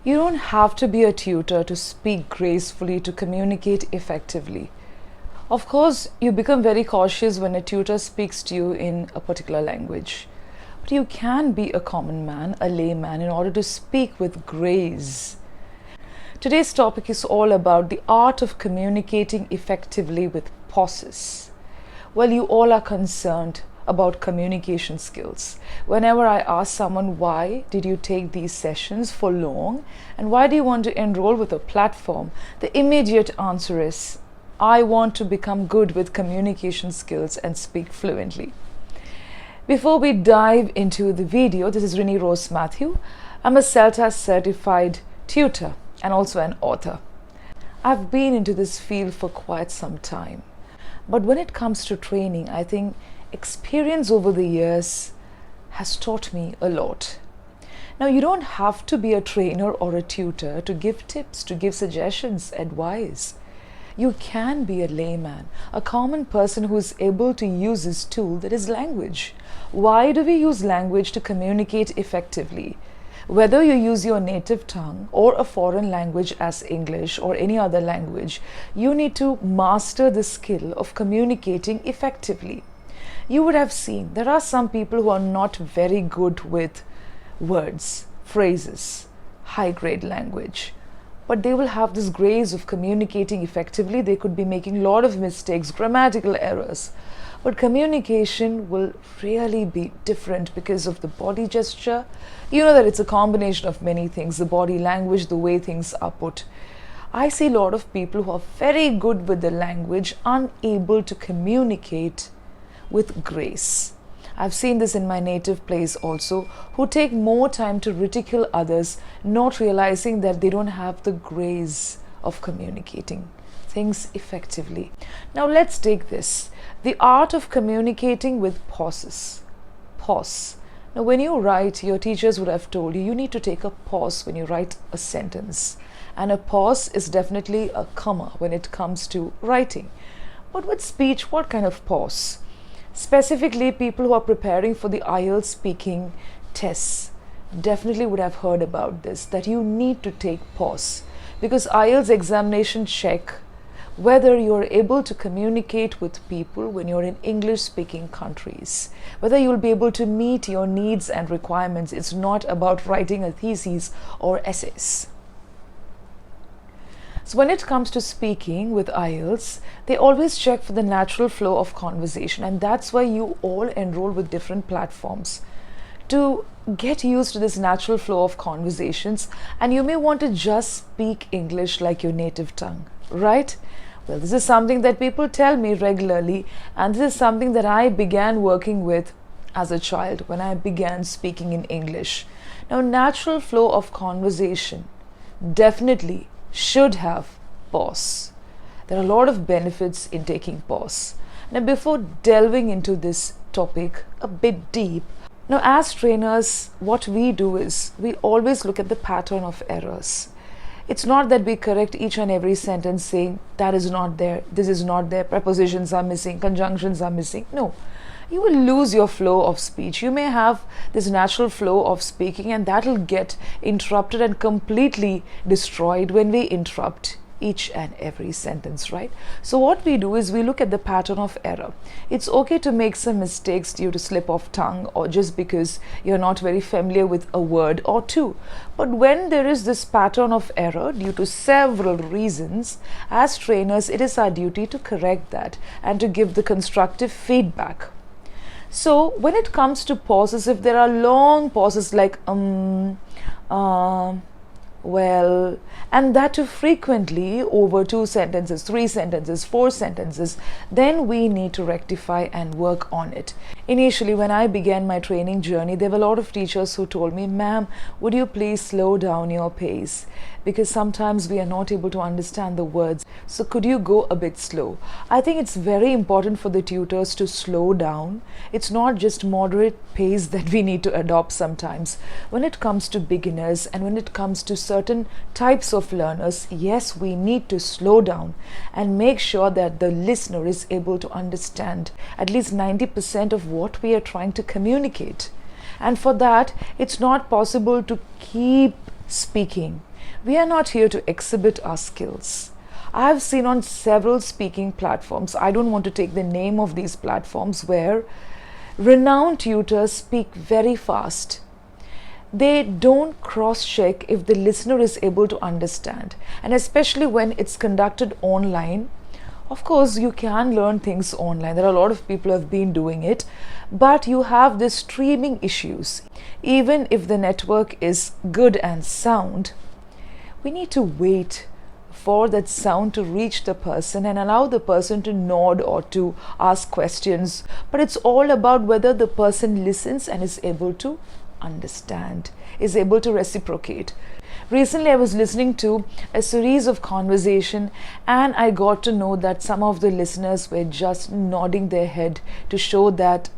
You don't have to be a tutor to speak gracefully, to communicate effectively. Of course, you become very cautious when a tutor speaks to you in a particular language. But you can be a common man, a layman, in order to speak with grace. Today's topic is all about the art of communicating effectively with pauses. Well, you all are concerned about communication skills. Whenever I ask someone, why did you take these sessions for long and why do you want to enroll with a platform, the immediate answer is, I want to become good with communication skills and speak fluently. Before we dive into the video, this is Rini Rose Matthew. I'm a CELTA certified tutor and also an author. I've been into this field for quite some time. But when it comes to training, I think experience over the years has taught me a lot. Now, you don't have to be a trainer or a tutor to give tips, to give suggestions, advice. You can be a layman, a common person who is able to use this tool that is language. Why do we use language to communicate effectively? Whether you use your native tongue or a foreign language as English or any other language, you need to master the skill of communicating effectively. You would have seen there are some people who are not very good with words, phrases, high-grade language, but they will have this grace of communicating effectively. They could be making a lot of mistakes, grammatical errors, but communication will really be different because of the body gesture. You know that it's a combination of many things, the body language, the way things are put. I see a lot of people who are very good with the language, unable to communicate with grace. I've seen this in my native place also, who take more time to ridicule others, not realizing that they don't have the grace of communicating things effectively. Now let's take this, the art of communicating with pauses. Pause. Now when you write, your teachers would have told you, you need to take a pause when you write a sentence. And a pause is definitely a comma when it comes to writing. But with speech, what kind of pause? Specifically, people who are preparing for the IELTS speaking tests definitely would have heard about this, that you need to take pause, because IELTS examination check whether you're able to communicate with people when you're in English speaking countries, whether you'll be able to meet your needs and requirements. It's not about writing a thesis or essays. So when it comes to speaking with IELTS, they always check for the natural flow of conversation, and that's why you all enroll with different platforms to get used to this natural flow of conversations. And you may want to just speak English like your native tongue, right? Well, this is something that people tell me regularly, and this is something that I began working with as a child when I began speaking in English. Now, natural flow of conversation definitely should have pause. There are a lot of benefits in taking pause. Now, before delving into this topic a bit deep, now as trainers, what we do is we always look at the pattern of errors. It's not that we correct each and every sentence saying that is not there, this is not there, prepositions are missing, conjunctions are missing. No. You will lose your flow of speech. You may have this natural flow of speaking, and that will get interrupted and completely destroyed when we interrupt each and every sentence, right? So what we do is we look at the pattern of error. It's okay to make some mistakes due to slip of tongue or just because you're not very familiar with a word or two. But when there is this pattern of error due to several reasons, as trainers, it is our duty to correct that and to give the constructive feedback. So when it comes to pauses, if there are long pauses like well, and that too frequently over 2 sentences, 3 sentences, 4 sentences, then we need to rectify and work on it. Initially, when I began my training journey, there were a lot of teachers who told me, ma'am, would you please slow down your pace? Because sometimes we are not able to understand the words. So could you go a bit slow? I think it's very important for the tutors to slow down. It's not just moderate pace that we need to adopt sometimes. When it comes to beginners and when it comes to certain types of learners, yes, we need to slow down and make sure that the listener is able to understand at least 90% of what we are trying to communicate. And for that, it's not possible to keep speaking. We are not here to exhibit our skills. I have seen on several speaking platforms, I don't want to take the name of these platforms, where renowned tutors speak very fast. They don't cross-check if the listener is able to understand. And especially when it's conducted online, of course, you can learn things online. There are a lot of people who have been doing it, but you have this streaming issues. Even if the network is good and sound, we need to wait for that sound to reach the person and allow the person to nod or to ask questions. But it's all about whether the person listens and is able to understand, is able to reciprocate. Recently, I was listening to a series of conversation, and I got to know that some of the listeners were just nodding their head to show that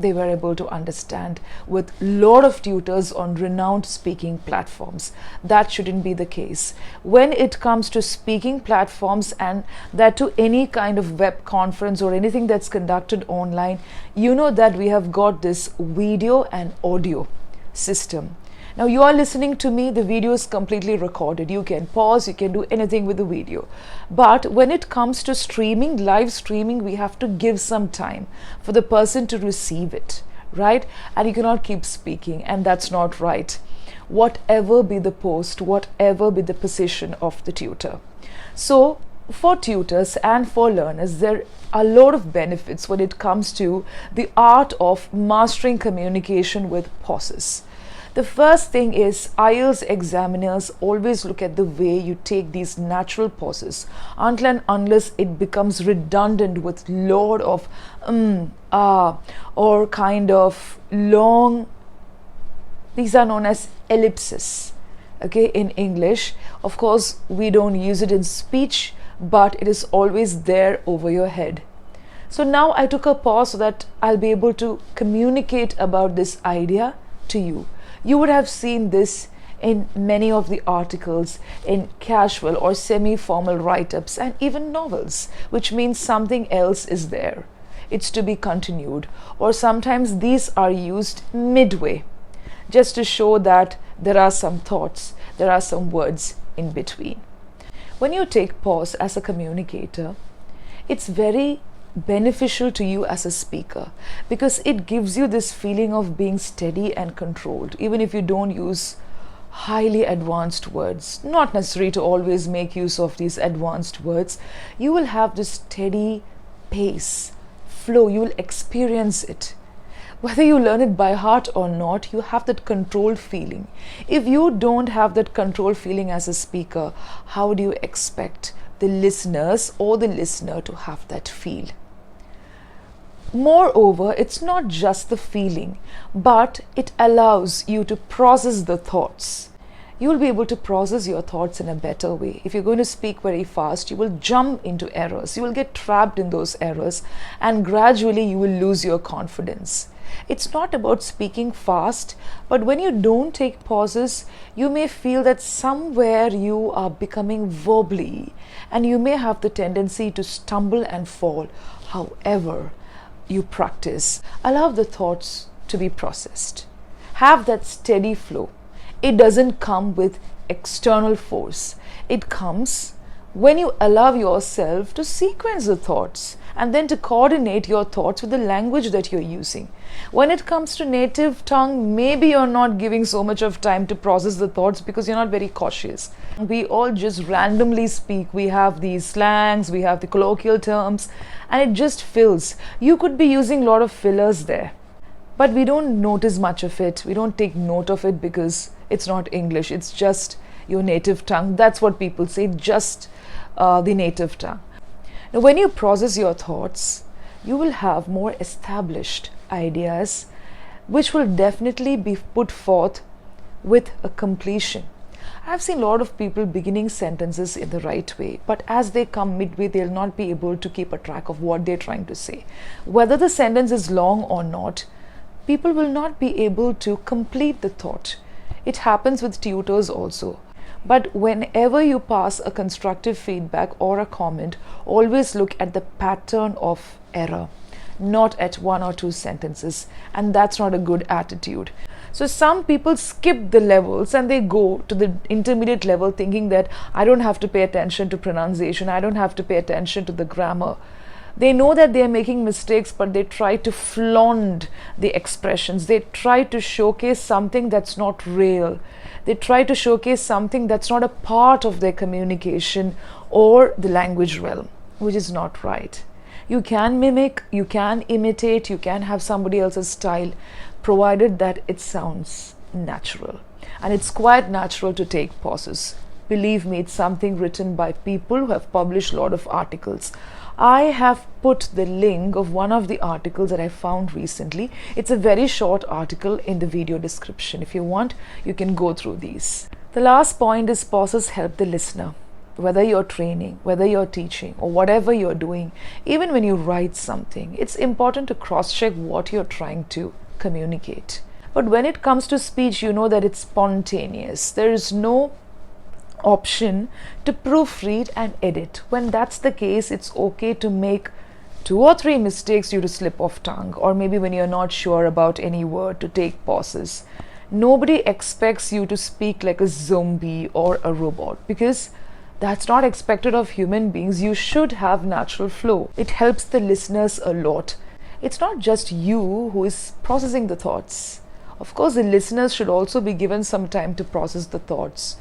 they were able to understand, with a lot of tutors on renowned speaking platforms. That shouldn't be the case. When it comes to speaking platforms, and that to any kind of web conference or anything that's conducted online, you know that we have got this video and audio system. Now you are listening to me, the video is completely recorded. You can pause, you can do anything with the video. But when it comes to streaming, live streaming, we have to give some time for the person to receive it, right? And you cannot keep speaking, and that's not right. Whatever be the post, whatever be the position of the tutor. So for tutors and for learners, there are a lot of benefits when it comes to the art of mastering communication with pauses. The first thing is, IELTS examiners always look at the way you take these natural pauses, until and unless it becomes redundant with lot of or kind of long. These are known as ellipses, okay, in English. Of course, we don't use it in speech, but it is always there over your head. So now I took a pause so that I'll be able to communicate about this idea to you. You would have seen this in many of the articles in casual or semi-formal write-ups and even novels, which means something else is there. It's to be continued. Or sometimes these are used midway, just to show that there are some thoughts, there are some words in between. When you take pause as a communicator, it's very beneficial to you as a speaker, because it gives you this feeling of being steady and controlled, even if you don't use highly advanced words. Not necessary to always make use of these advanced words. You will have this steady pace, flow, you will experience it. Whether you learn it by heart or not, you have that controlled feeling. If you don't have that controlled feeling as a speaker, how do you expect the listeners or the listener to have that feel? Moreover, it's not just the feeling, but it allows you to process the thoughts. You'll be able to process your thoughts in a better way. If you're going to speak very fast, you will jump into errors. You will get trapped in those errors, and gradually you will lose your confidence. It's not about speaking fast, but when you don't take pauses, you may feel that somewhere you are becoming wobbly, and you may have the tendency to stumble and fall. However, you practice, allow the thoughts to be processed. Have that steady flow. It doesn't come with external force. It comes when you allow yourself to sequence the thoughts and then to coordinate your thoughts with the language that you're using. When it comes to native tongue, maybe you're not giving so much of time to process the thoughts because you're not very cautious. We all just randomly speak. We have these slangs, we have the colloquial terms, and it just fills. You could be using a lot of fillers there, but we don't notice much of it. We don't take note of it because it's not English. It's just your native tongue. That's what people say, just the native tongue. Now, when you process your thoughts, you will have more established ideas, which will definitely be put forth with a completion. I've seen a lot of people beginning sentences in the right way, but as they come midway, they'll not be able to keep a track of what they're trying to say. Whether the sentence is long or not, people will not be able to complete the thought. It happens with tutors also. But whenever you pass a constructive feedback or a comment, always look at the pattern of error, not at one or two sentences. And that's not a good attitude. So some people skip the levels and they go to the intermediate level thinking that I don't have to pay attention to pronunciation, I don't have to pay attention to the grammar. They know that they are making mistakes, but they try to flaunt the expressions. They try to showcase something that's not real. They try to showcase something that's not a part of their communication or the language realm, which is not right. You can mimic, you can imitate, you can have somebody else's style, provided that it sounds natural. And it's quite natural to take pauses. Believe me, it's something written by people who have published a lot of articles. I have put the link of one of the articles that I found recently. It's a very short article in the video description. If you want, you can go through these. The last point is pauses help the listener. Whether you're training, whether you're teaching, or whatever you're doing, even when you write something, it's important to cross-check what you're trying to communicate. But when it comes to speech, you know that it's spontaneous. There is no option to proofread and edit. When that's the case, it's okay to make 2 or 3 mistakes due to slip of tongue, or maybe when you're not sure about any word, to take pauses. Nobody expects you to speak like a zombie or a robot, because that's not expected of human beings. You should have natural flow. It helps the listeners a lot. It's not just you who is processing the thoughts. Of course, the listeners should also be given some time to process the thoughts,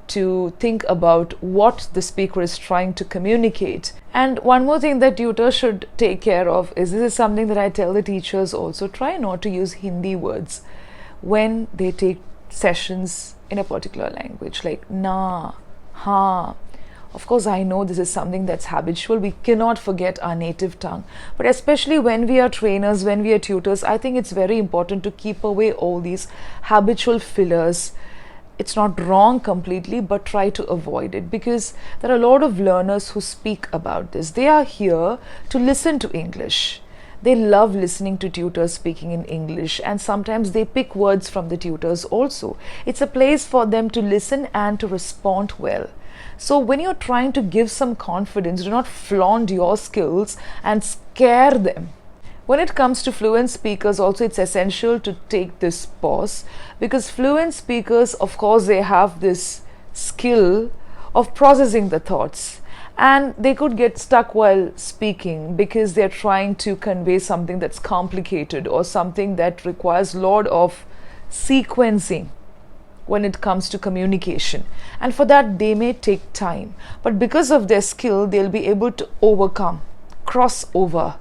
to think about what the speaker is trying to communicate. And one more thing that tutors should take care of is, this is something that I tell the teachers also, try not to use Hindi words when they take sessions in a particular language, like na, ha. Of course, I know this is something that's habitual. We cannot forget our native tongue. But especially when we are trainers, when we are tutors, I think it's very important to keep away all these habitual fillers. It's not wrong completely, but try to avoid it, because there are a lot of learners who speak about this. They are here to listen to English. They love listening to tutors speaking in English, and sometimes they pick words from the tutors also. It's a place for them to listen and to respond well. So when you're trying to give some confidence, do not flaunt your skills and scare them. When it comes to fluent speakers also, it's essential to take this pause, because fluent speakers, of course, they have this skill of processing the thoughts, and they could get stuck while speaking because they're trying to convey something that's complicated or something that requires a lot of sequencing when it comes to communication, and for that they may take time, but because of their skill they'll be able to overcome, cross over,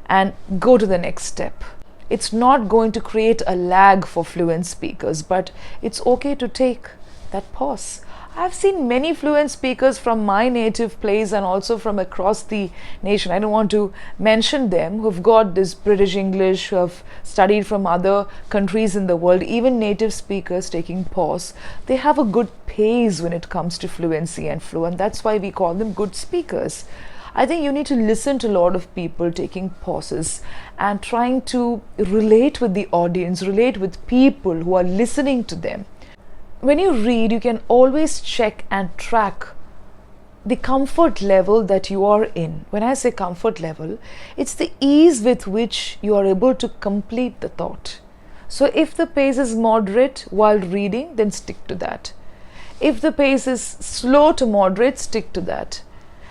and go to the next step. It's not going to create a lag for fluent speakers, but it's okay to take that pause. I've seen many fluent speakers from my native place and also from across the nation. I don't want to mention them, who've got this British English, who have studied from other countries in the world, even native speakers taking pause. They have a good pace when it comes to fluency and flow, and that's why we call them good speakers. I think you need to listen to a lot of people taking pauses and trying to relate with the audience, relate with people who are listening to them. When you read, you can always check and track the comfort level that you are in. When I say comfort level, it's the ease with which you are able to complete the thought. So if the pace is moderate while reading, then stick to that. If the pace is slow to moderate, stick to that.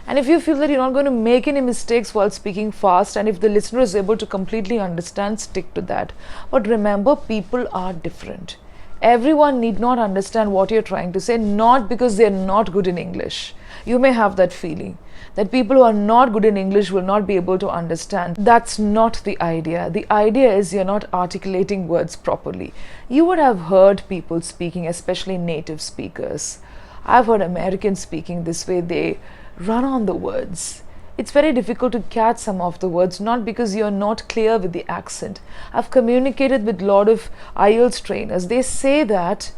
And if you feel that you're not going to make any mistakes while speaking fast, and if the listener is able to completely understand, stick to that. But remember, people are different. Everyone need not understand what you're trying to say, not because they're not good in English. You may have that feeling that people who are not good in English will not be able to understand. That's not the idea. The idea is you're not articulating words properly. You would have heard people speaking, especially native speakers. I've heard Americans speaking this way. They run on the words. It's very difficult to catch some of the words, not because you're not clear with the accent. I've communicated with a lot of IELTS trainers. They say that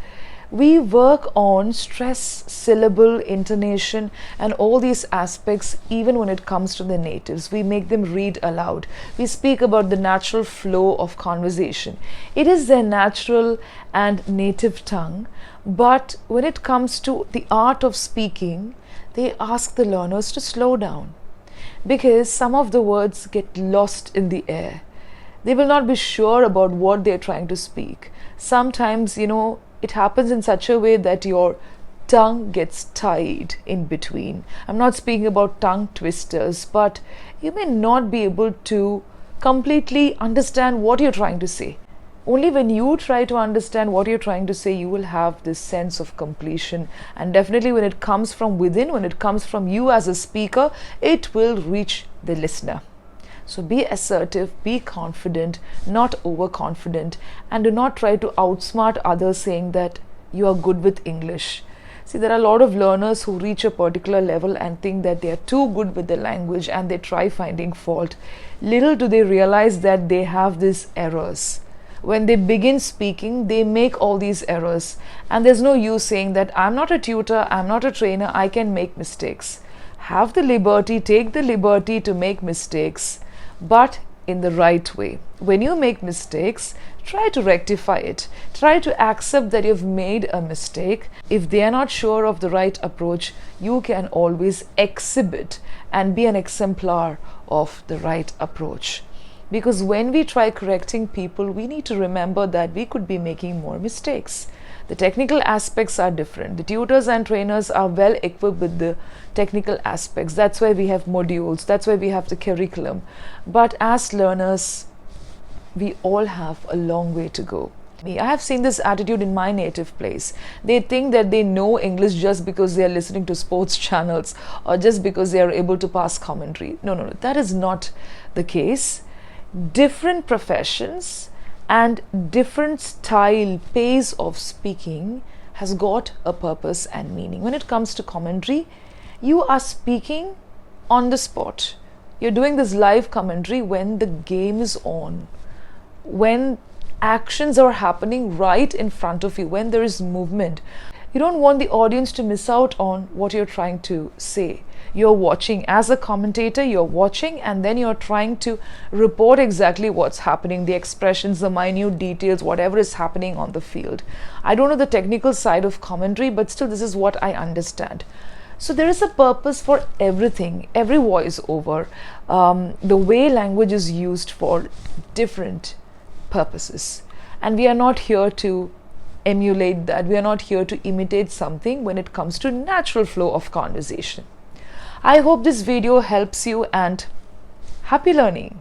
we work on stress, syllable, intonation, and all these aspects even when it comes to the natives. We make them read aloud. We speak about the natural flow of conversation. It is their natural and native tongue, but when it comes to the art of speaking, they ask the learners to slow down, because some of the words get lost in the air. They will not be sure about what they're trying to speak. Sometimes, it happens in such a way that your tongue gets tied in between. I'm not speaking about tongue twisters, but you may not be able to completely understand what you're trying to say. Only when you try to understand what you're trying to say, you will have this sense of completion. And definitely when it comes from within, when it comes from you as a speaker, it will reach the listener. So be assertive, be confident, not overconfident, and do not try to outsmart others saying that you are good with English. See, there are a lot of learners who reach a particular level and think that they are too good with the language and they try finding fault. Little do they realize that they have these errors. When they begin speaking, they make all these errors. And there's no use saying that I'm not a tutor, I'm not a trainer, I can make mistakes. Have the liberty, take the liberty to make mistakes, but in the right way. When you make mistakes, try to rectify it. Try to accept that you've made a mistake. If they are not sure of the right approach, you can always exhibit and be an exemplar of the right approach. Because when we try correcting people, we need to remember that we could be making more mistakes. The technical aspects are different. The tutors and trainers are well equipped with the technical aspects. That's why we have modules. That's why we have the curriculum. But as learners, we all have a long way to go. I have seen this attitude in my native place. They think that they know English just because they are listening to sports channels or just because they are able to pass commentary. No. That is not the case. Different professions and different style, pace of speaking has got a purpose and meaning. When it comes to commentary, you are speaking on the spot. You're doing this live commentary when the game is on, when actions are happening right in front of you, when there is movement. You don't want the audience to miss out on what you're trying to say. You're watching as a commentator, you're watching and then you're trying to report exactly what's happening, the expressions, the minute details, whatever is happening on the field. I don't know the technical side of commentary, but still this is what I understand. So there is a purpose for everything, every voiceover, the way language is used for different purposes. And we are not here to emulate that. We are not here to imitate something when it comes to natural flow of conversation. I hope this video helps you and happy learning.